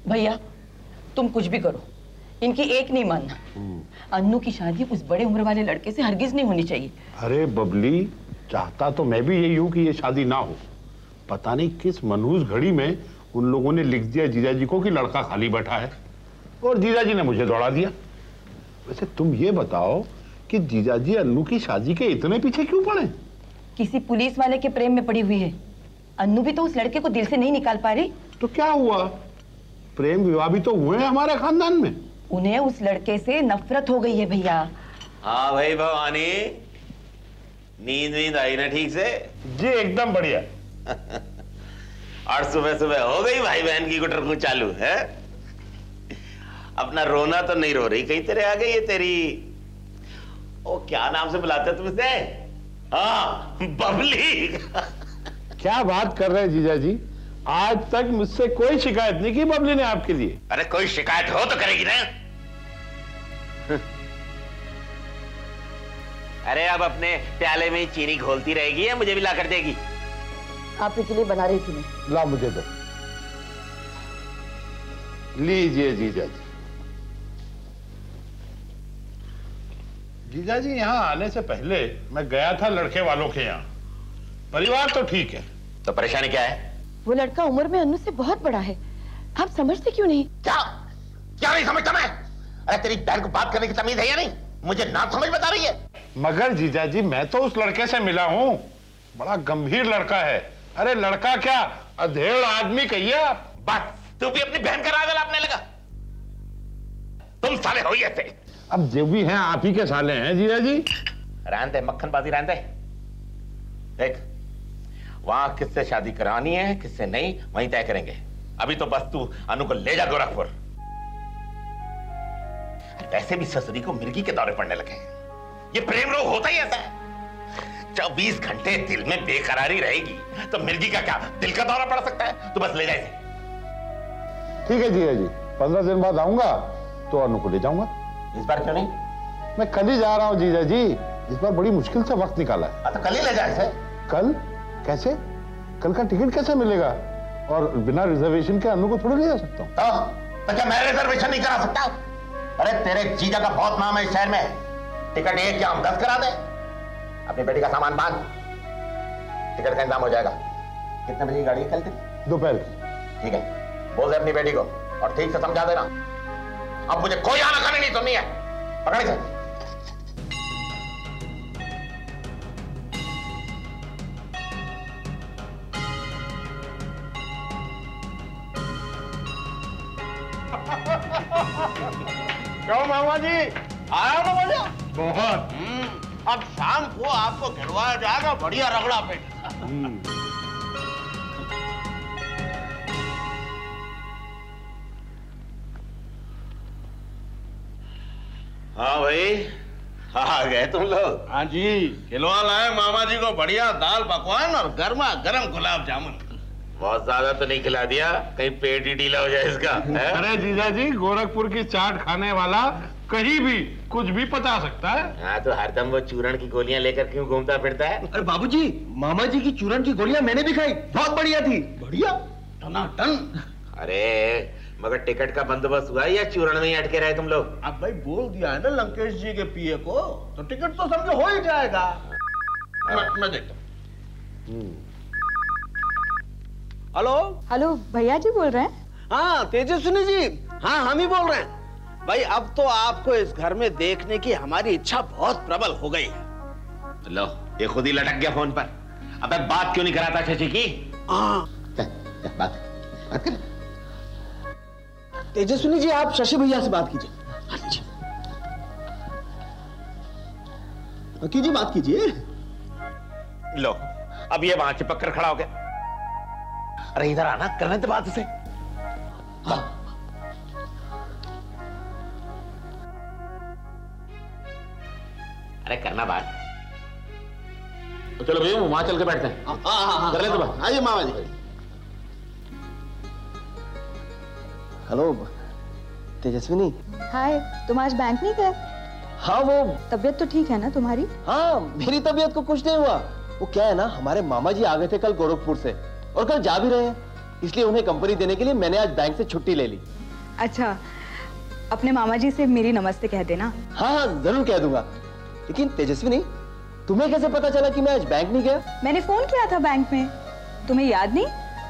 भैया तुम कुछ भी करो, इनकी एक नहीं मानना। अन्नू की शादी उस बड़े उम्र वाले लड़के से हरगिज नहीं होनी चाहिए। अरे बबली, चाहता तो मैं भी यही हूं कि ये शादी ना हो। पता नहीं किस मनहूस घड़ी में उन लोगों ने लिख दिया जीजाजी को कि लड़का खाली बैठा है, और जीजाजी ने मुझे दौड़ा दिया। वैसे तुम ये बताओ कि जीजाजी अन्नू की शादी के इतने पीछे क्यों पड़े? किसी पुलिस वाले के प्रेम में पड़ी हुई है। अन्नू भी तो उस लड़के को दिल से नहीं निकाल पा रही। तो क्या हुआ, प्रेम विवाह भी तो हुए हैं हमारे खानदान में। उन्हें उस लड़के से नफरत हो गई है भैया। हाँ भाई भवानी, नींद आई ना ठीक से? जी एकदम बढ़िया। और सुबह सुबह हो गई भाई बहन की गुटरगू चालू है। अपना रोना तो नहीं रो रही, कहीं तेरे आ गई है तेरी, ओ क्या नाम से बुलाते तुम इसे? हाँ बबली। क्या बात कर रहे हैं जीजाजी, आज तक मुझसे कोई शिकायत नहीं की बबली ने आपके लिए। अरे कोई शिकायत हो तो करेगी ना। अरे अब अपने प्याले में चीनी घोलती रहेगी या मुझे भी ला कर देगी? आप के लिए बना रही थी मैं। ला मुझे दो। लीजिए जीजाजी। जीजाजी, यहाँ आने से पहले मैं गया था लड़के वालों के यहाँ। परिवार तो ठीक है। तो परेशानी क्या है? वो लड़का उम्र में अन्नू से बहुत बड़ा है, आप समझते क्यों नहीं? क्या क्या नहीं समझता मैं? अरे तेरी बहन को बात करने की तमीज है या नहीं? मुझे ना समझ बता रही है। मगर जीजाजी, मैं तो उस लड़के से मिला हूँ, बड़ा गंभीर लड़का है। अरे लड़का क्या, अधेड़ आदमी कहिए आप। बस तू भी अपनी बहन का राग लापने लगा। तुम साले हो ही ऐसे। अब जो भी हैं आप ही के साले हैं जीजाजी। रहते मक्खनबाजी रहते। देख, वहां किससे शादी करानी है किससे नहीं वहीं तय करेंगे। अभी तो बस तू अनु को ले जा गोरखपुर। वैसे भी ससुरी को मिर्गी के दौरे पड़ने लगे। ये प्रेम रोग होता ही ऐसा है। 24 घंटे दिल में बेकरारी रहेगी तो मिर्गी का क्या दिल का दौरा पड़ सकता है? तू बस ले जाए। ठीक है जीजाजी, 15 दिन बाद आऊंगा तो अनु को ले जाऊंगा। इस बार क्यों नहीं? मैं कल ही जा रहा हूँ जीजाजी, इस बार बड़ी मुश्किल से वक्त निकाला है। तो कल ही ले जाए। कल कैसे? कल का टिकट कैसे मिलेगा? और बिना रिजर्वेशन के अनु को थोड़ी ले जा सकता हूँ। तो क्या मैं रिजर्वेशन नहीं करा सकता? अरे तेरे जीजा का बहुत नाम है इस शहर में। टिकट एक क्या हम 10 करा दे। अपनी बेटी का सामान बांध, टिकट का इंतजाम हो जाएगा। कितने बजे की गाड़ी है कल तेरी? दोपहर की। ठीक है, बोल दे अपनी बेटी को और ठीक से समझा देना। अब मुझे कोई आना खाने नहीं सुननी है। पकड़ से। क्यों मामा जी, आया ना मजा? बहुत। अब शाम को आपको खिलवाया जाएगा बढ़िया रगड़ा पेट। हाँ भाई, आ गए तुम लोग? हाँ जी, खिलवा लाए मामा जी को बढ़िया दाल पकवान और गर्मा गर्म गुलाब जामुन। बहुत ज्यादा तो नहीं खिला दिया, कहीं पेट ही ढीला हो जाए इसका। अरे जीजाजी, गोरखपुर की चाट खाने वाला कहीं भी कुछ भी पता सकता है। हाँ तो हरदम वो चूरण की गोलियां लेकर क्यों घूमता फिरता है? अरे बाबूजी, मामा जी की चूरन की गोलियां मैंने भी खाई, बहुत बढ़िया थी। बढ़िया टनाटन। अरे मगर टिकट का बंदोबस्त हुआ या चूरण में ही अटके रहे तुम लोग? अब भाई बोल दिया है ना लंकेश जी के पीए को, तो टिकट तो समझो हो ही जाएगा। मैं देखता हूँ। हेलो हेलो, भैया जी बोल रहे हैं? हाँ तेजस्विनी जी, हाँ हम ही बोल रहे हैं। भाई अब तो आपको इस घर में देखने की हमारी इच्छा बहुत प्रबल हो गई है। लो, ये खुद ही लटक गया फोन पर। अबे बात क्यों नहीं कराता शशि की? बात कर। तेजस्विनी जी, आप शशि भैया से बात कीजिए। कीजिए, बात कीजिए। लो, अब ये वहां चिपक कर खड़ा हो गया। अरे इधर आना, करने तो बात उसे। हाँ। अरे करना बात। तो चलो भैया वहां चल के बैठते हैं। हाँ, कर ले तो बात। आइए मामा जी। हेलो तेजस्विनी। हाय, तुम आज बैंक नहीं गए? हाँ वो, तबीयत तो ठीक है ना तुम्हारी? हाँ मेरी तबीयत को कुछ नहीं हुआ। वो क्या है ना, हमारे मामा जी आ गए थे कल गोरखपुर से और कल जा भी रहे हैं, इसलिए उन्हें कंपनी देने के लिए मैंने आज बैंक से छुट्टी ले ली। अच्छा, अपने मामा जी से मेरी नमस्ते कह देना। हाँ हाँ जरूर कह दूंगा। लेकिन तेजस्विनी, तुम्हें कैसे पता चला कि मैं आज बैंक नहीं गया? मैंने फोन किया था बैंक में, तुम्हें याद नहीं?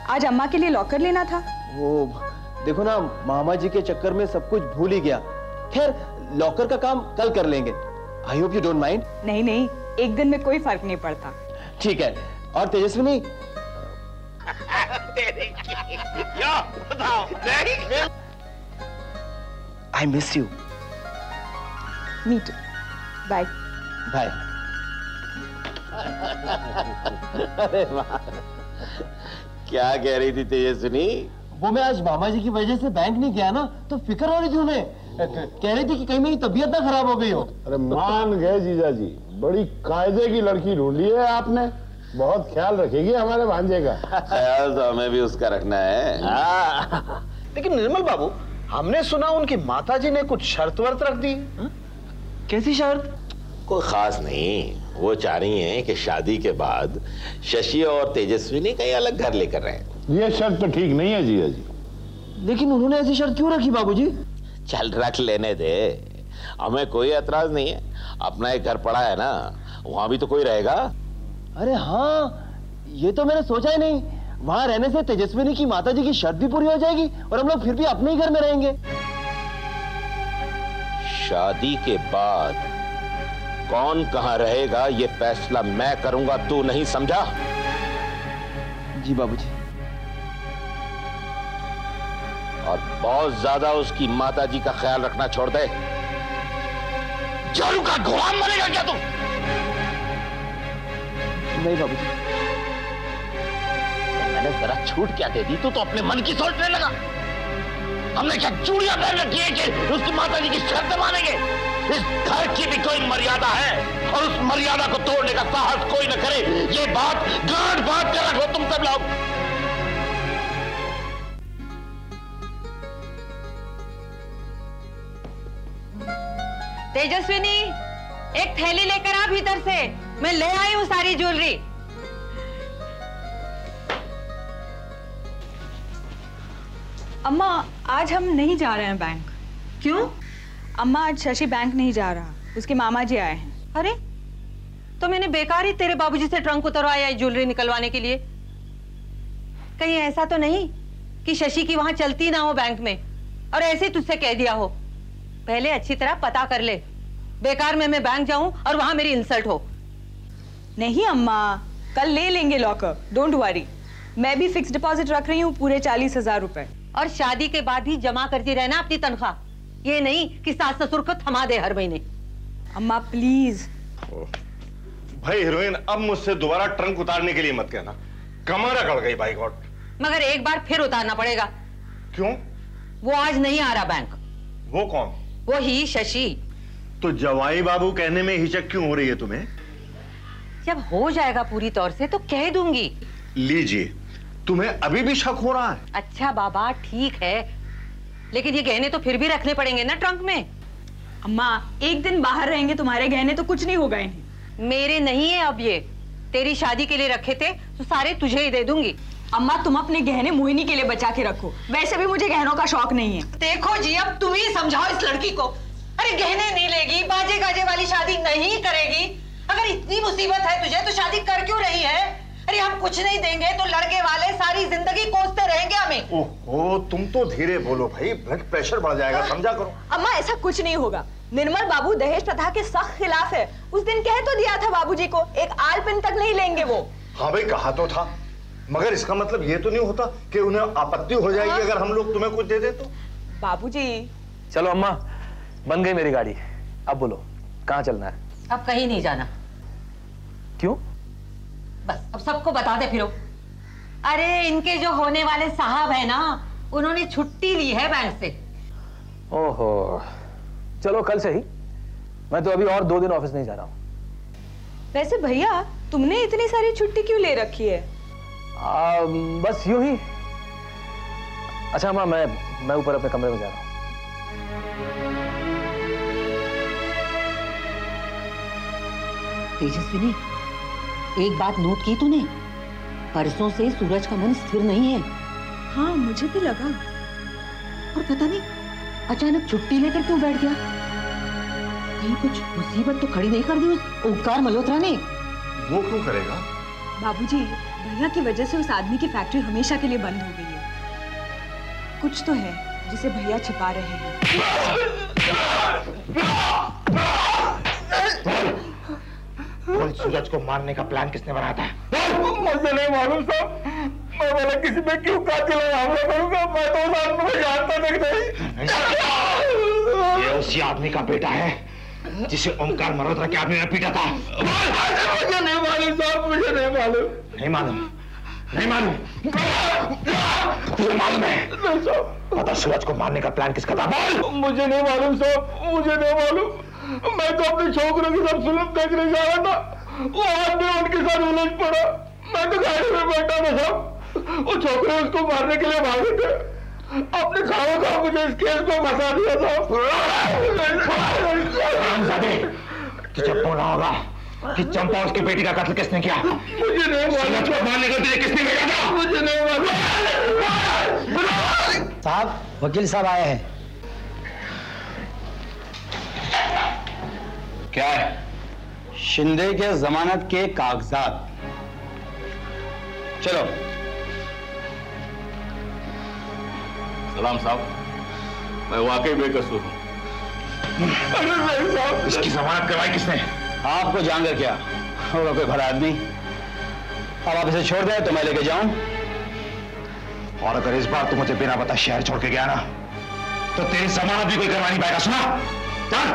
आज अम्मा के लिए लॉकर लेना था। वो देखो ना, मामा जी के चक्कर में सब कुछ भूल ही गया। खैर, लॉकर का काम कल कर लेंगे। I hope you don't mind. नहीं नहीं, एक दिन में कोई फर्क नहीं पड़ता। ठीक है। और Tejaswini, I miss you. Me too. Bye. Bye. अरे वाह, क्या कह रही थी तेजस्विनी? वो मैं आज मामा जी की वजह से बैंक नहीं गया ना, तो फिक्र हो रही थी उन्हें। कह रही थी कि कहीं मेरी तबीयत ना खराब हो गई हो। अरे मान गए जीजा जी, बड़ी कायदे की लड़की ढूंढ ली है आपने। बहुत ख्याल रखेगी हमारे भांजे का। ख्याल तो हमें भी उसका रखना है। लेकिन निर्मल बाबू, हमने सुना उनकी माताजी ने कुछ शर्त वर्त रख दी। कैसी शर्त? कोई खास नहीं, वो चाह रही हैं कि शादी के बाद शशि और तेजस्विनी कहीं अलग घर लेकर रहें। ये शर्त तो ठीक नहीं है जीजा जी। लेकिन उन्होंने ऐसी शर्त क्यों रखी बाबूजी? चल रख लेने दे, हमें कोई एतराज नहीं है। अपना एक घर पड़ा है ना, वहां भी तो कोई रहेगा। अरे हाँ, ये तो मैंने सोचा ही नहीं। वहां रहने से तेजस्विनी की माताजी की शर्त भी पूरी हो जाएगी और हम लोग फिर भी अपने ही घर में रहेंगे। शादी के बाद कौन कहां रहेगा ये फैसला मैं करूंगा, तू नहीं समझा? जी बाबूजी। और बहुत ज्यादा उसकी माताजी का ख्याल रखना छोड़ दे। जारू का गुलाम बनेगा क्या तू? नहीं बाबूजी। मैंने जरा छूट क्या दे दी, तू तो अपने मन की सोचने लगा। हमने क्या चूड़ियां पहन रखी है कि उसकी माताजी की शर्त मानेंगे? इस घर की भी कोई मर्यादा है और उस मर्यादा को तोड़ने का साहस कोई न करे। ये बात गांठ बात कर रखो तुम सब लोग। तेजस्विनी, एक थैली लेकर आ भीतर से, मैं ले आई हूँ सारी ज्वेलरी। अम्मा, आज हम नहीं जा रहे हैं बैंक। क्यों? अम्मा, आज शशि बैंक नहीं जा रहा, उसके मामा जी आए हैं। अरे, तो मैंने बेकार ही तेरे बाबूजी से ट्रंक उतरवाया है ज्वेलरी निकलवाने के लिए। कहीं ऐसा तो नहीं कि शशि की वहां चलती ना हो बैंक में और ऐसे ही तुझसे कह दिया हो? पहले अच्छी तरह पता कर ले, बेकार में मैं बैंक जाऊं और वहां मेरी इंसल्ट हो। नहीं अम्मा, कल ले लेंगे लॉकर, डोंट वरी। मैं भी फिक्स डिपॉजिट रख रही हूँ, पूरे 40,000 रुपए। और शादी के बाद ही जमा करती रहना अपनी तनख्वाह, ये नहीं कि सास ससुर को थमा दे हर महीने। अम्मा प्लीज। भाई हीरोइन, अब मुझसे दोबारा ट्रंक उतारने के लिए मत कहना, कमर अकड़ गई बाई गॉड। मगर एक बार फिर उतारना पड़ेगा। क्यों? वो आज नहीं आ रहा बैंक। वो कौन? वो ही शशि। तो जवाई बाबू कहने में हिचक क्यों हो रही है तुम्हें? जब हो जाएगा पूरी तौर से तो कह दूंगी। लीजिए, तुम्हें अभी भी शक हो रहा है? अच्छा बाबा, ठीक है, लेकिन ये गहने तो फिर भी रखने पड़ेंगे ना ट्रंक में। अम्मा, एक दिन बाहर रहेंगे, तुम्हारे गहने तो कुछ नहीं हो गए हैं। मेरे नहीं है अब ये, तेरी शादी के लिए रखे थे तो सारे तुझे ही दे दूंगी। अम्मा, तुम अपने गहने मोहिनी के लिए बचा के रखो, वैसे भी मुझे गहनों का शौक नहीं है। देखो जी, अब तुम ही समझाओ इस लड़की को। अरे गहने नहीं लेगी, बाजे गाजे वाली शादी नहीं करेगी। अगर इतनी मुसीबत है तुझे तो शादी कर क्यों रही है? अरे हम कुछ नहीं देंगे तो लड़के वाले सारी जिंदगी कोसते रहेंगे हमें। ओहो, तुम तो धीरे बोलो भाई, ब्लड प्रेशर बढ़ जाएगा, समझा करो। अम्मा, ऐसा कुछ नहीं होगा। निर्मल बाबू दहेज प्रथा के सख्त खिलाफ है। उस दिन कह तो दिया था बाबूजी को, एक आल पिन तक नहीं लेंगे वो। हाँ भाई, कहा तो था, मगर इसका मतलब ये तो नहीं होता कि उन्हें आपत्ति हो जाएगी अगर हम लोग तुम्हें कुछ दे दे तो। बाबूजी। चलो अम्मा, बन गई मेरी गाड़ी। अब बोलो, कहाँ चलना है? अब कहीं नहीं जाना। क्यों? बस अब सबको बता दे फिरो। अरे इनके जो होने वाले साहब है ना, उन्होंने छुट्टी ली है बैंक से। ओहो, चलो कल से ही। मैं तो अभी और 2 दिन ऑफिस नहीं जा रहा हूँ। वैसे भैया, तुमने इतनी सारी छुट्टी क्यों ले रखी है? बस यूं ही। अच्छा अम्मा, मैं ऊपर अपने कमरे में जा रहा हूँ। तेजस्विनी, एक बात नोट की तूने? परसों से सूरज का मन स्थिर नहीं है। हाँ, मुझे भी लगा। और पता नहीं अचानक छुट्टी लेकर क्यों बैठ गया? कहीं कुछ मुसीबत तो खड़ी नहीं कर दी उस ओंकार मल्होत्रा ने? वो क्यों करेगा? बाबूजी, भैया की वजह से उस आदमी की फैक्ट्री हमेशा के लिए बंद हो गई है। कुछ तो है जिसे भैया छिपा रहे हैं। बोल, सूरज को मारने का प्लान किसने बनाया था? मुझे नहीं मालूम साहब। मैं बोला किसी पे क्यों कातिल हमला करूंगा, मैं तो उस आदमी को जानता तक नहीं। ये उसी आदमी का बेटा है जिसे ओंकार मल्होत्रा के आदमी ने पीटा था। मुझे नहीं मालूम साहब, मुझे नहीं मालूम। नहीं मालूम? नहीं मालूम? तुझे मालूम है? पता सूरज को मारने का प्लान किसका था? बोल! मुझे नहीं मालूम साहब, मुझे नहीं मालूम। मैं तो अपने छोकरों की सब फिल्म देखने जा रहा था, वो आदमी उनके साथ उलझ पड़ा। मैं तो गाड़ी में बैठा था साहब, वो छोकरे उसको मारने के लिए भागे थे। अपने खाओ का मुझे इस केस में फंसा दिया था। तुझे बोला होगा कि चंपा उसकी बेटी का कत्ल किसने किया? मुझे नहीं मालूम। सूरज को मारने का तुझे किसने भेजा था? मुझे नहीं मालूम। साहब, वकील साहब आए हैं। क्या है? शिंदे के जमानत के कागजात। चलो। सलाम साहब, मैं वाकई बेकसूर हूँ। इसकी जमानत करवाई किसने? आपको जानकर क्या होगा, कोई भला आदमी। अब आप इसे छोड़ दें तो मैं लेके जाऊं। और अगर इस बार तू मुझे बिना बता शहर छोड़ के गया ना, तो तेरी जमानत भी कोई करवा नहीं पाएगा। सुना? चल।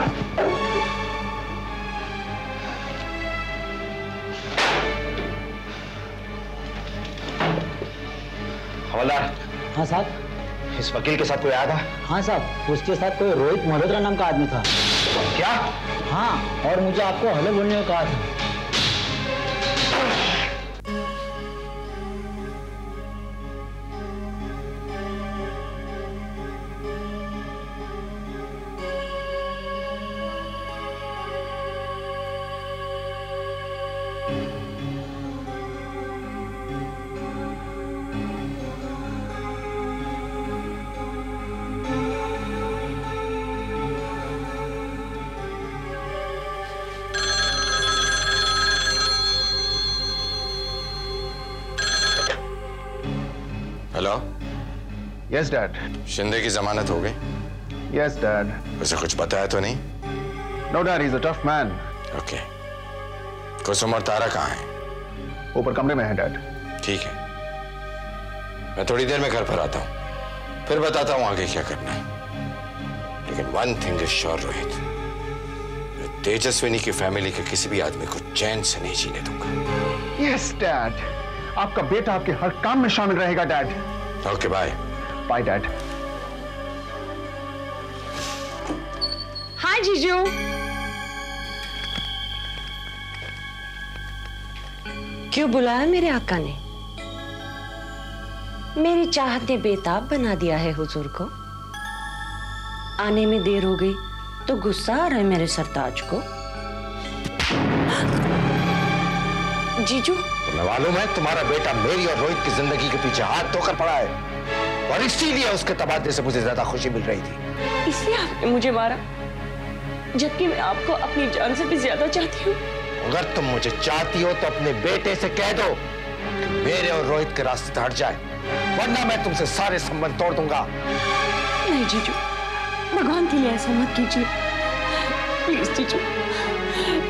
हवलदार। हाँ साहब। इस वकील के साथ कोई आया था? हाँ साहब, उसके साथ कोई रोहित मल्होत्रा नाम का आदमी था। क्या? हाँ, और मुझे आपको हेलो बोलने को कहा था। हेलो। Yes dad. शिंदे की जमानत हो गई? Yes dad. उसे कुछ बताया तो नहीं? No dad, he is a tough man. Okay. Kusum और तारा कहाँ हैं? ऊपर कमरे में है डैड। ठीक है, मैं थोड़ी देर में घर पर आता हूँ, फिर बताता हूँ आगे क्या करना है। लेकिन one thing is sure Rohit, मैं तेजस्विनी की फैमिली के किसी भी आदमी को चैन से नहीं जीने दूंगा। यस डैड, आपका बेटा आपके हर काम में शामिल रहेगा dad. Okay, bye. Bye dad. हाँ जीजू। क्यों बुलाया मेरे आका ने? मेरी चाहत ने बेताब बना दिया है हुजूर को। आने में देर हो गई तो गुस्सा आ रहा है मेरे सरताज को। जीजू, तुम्हें मालूम है तुम्हारा बेटा मेरी और रोहित की जिंदगी के पीछे हाथ धोकर पड़ा है, और इसीलिए उसके तबादले से मुझे ज्यादा खुशी मिल रही थी। इसलिए आपने मुझे मारा, जबकि मैं आपको अपनी जान से भी ज्यादा चाहती हूँ। अगर तुम मुझे चाहती हो तो अपने बेटे से कह दो कि मेरे और रोहित के रास्ते से हट जाए, वरना मैं तुमसे सारे संबंध तोड़ दूंगा। नहीं जीजू, भगवान के लिए ऐसा मत कीजिए प्लीज जीजू।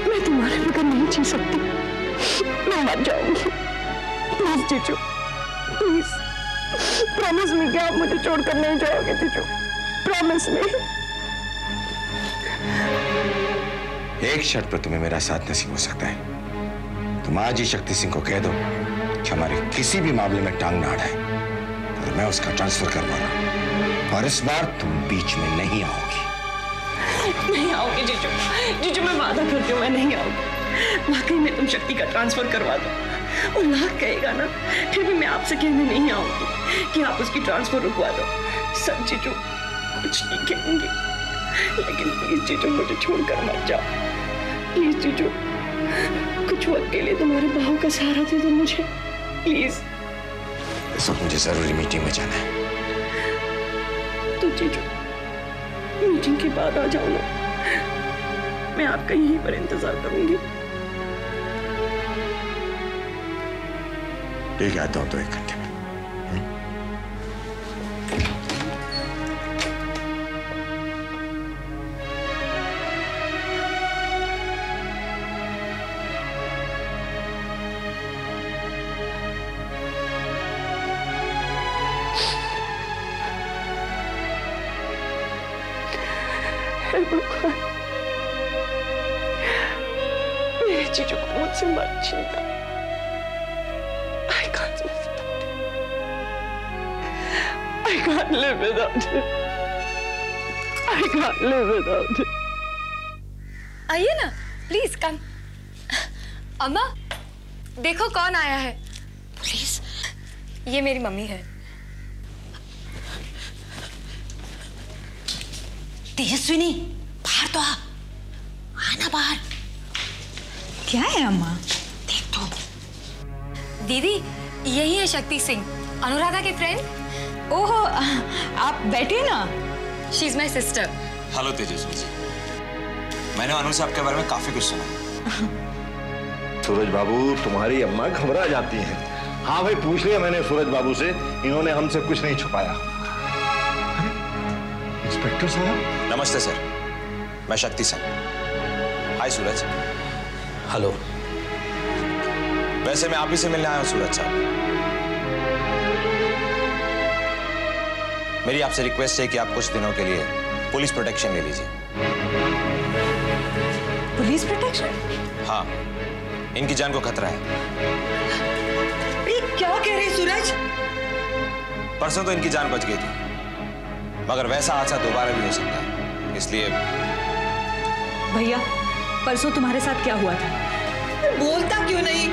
मैं तुम्हारे बगैर नहीं जी सकती, मैं मर जाऊंगी। प्लीज जीजू, प्लीज प्रॉमिस मी कि आप मुझे छोड़कर नहीं जाओगे जीजू, प्रॉमिस मी। एक शर्त पर तुम्हें मेरा साथ नसीब हो सकता है। तुम आज ही शक्ति सिंह को कह दो कि हमारे किसी भी मामले में टांग ना अड़ाए, तो मैं उसका ट्रांसफर करवा रहा हूं, और इस बार तुम बीच में नहीं आओगी। नहीं आओगे जीजू, जीजू मैं वादा करती हूँ मैं नहीं आऊंगी। वाकई में तुम शक्ति का ट्रांसफर करवा दो, वो लाख कहेगा ना, फिर भी मैं आपसे कहने नहीं आऊंगी कि आप उसकी ट्रांसफर रुकवा दो। सब जीजू कुछ नहीं कहेंगे, लेकिन प्लीज जीजू मुझे छोड़कर मत जाओ। प्लीज जीजू, कुछ वक्त के लिए तुम्हारे बाहों का सहारा दे दो मुझे, प्लीज। इस वक्त मुझे जरूरी मीटिंग में जाना है। तो जीजू मीटिंग के बाद आ जाओ ना, मैं आपका यहीं पर इंतजार करूंगी। ठीक है, आता हूं 2-1 घंटे में। हे भगवान, मेरे जीजू को मुझसे मत छीनना। I can't live without it. I can't live without it. I can't live without it. आइए ना, प्लीज कम। अम्मा, देखो कौन आया है। प्लीज, ये मेरी मम्मी है। तेजस्विनी, बाहर तो आना बाहर। क्या है अम्मा? देख तो। दीदी, यही है शक्ति सिंह, अनुराधा के फ्रेंड। ओहो, आप बैठिए ना। She is my sister. Hello Tejaswi ji, मैंने अनु साहब के बारे में काफी कुछ सुना। सूरज बाबू, तुम्हारी अम्मा घबरा जाती हैं। हाँ भाई, पूछ लिया मैंने सूरज बाबू से, इन्होंने हमसे कुछ नहीं छुपाया। इंस्पेक्टर साहब। नमस्ते सर, मैं शक्ति सिंह। हाय सूरज। हेलो। वैसे मैं आप ही से मिलने आया हूं सूरज साहब। मेरी आपसे रिक्वेस्ट है कि आप कुछ दिनों के लिए पुलिस प्रोटेक्शन ले लीजिए। Police protection? हाँ, इनकी जान को खतरा है। क्या कह रहे सूरज? परसों तो इनकी जान बच गई थी, मगर वैसा हादसा दोबारा भी हो सकता है, इसलिए। भैया, परसों तुम्हारे साथ क्या हुआ था? बोलता क्यों नहीं?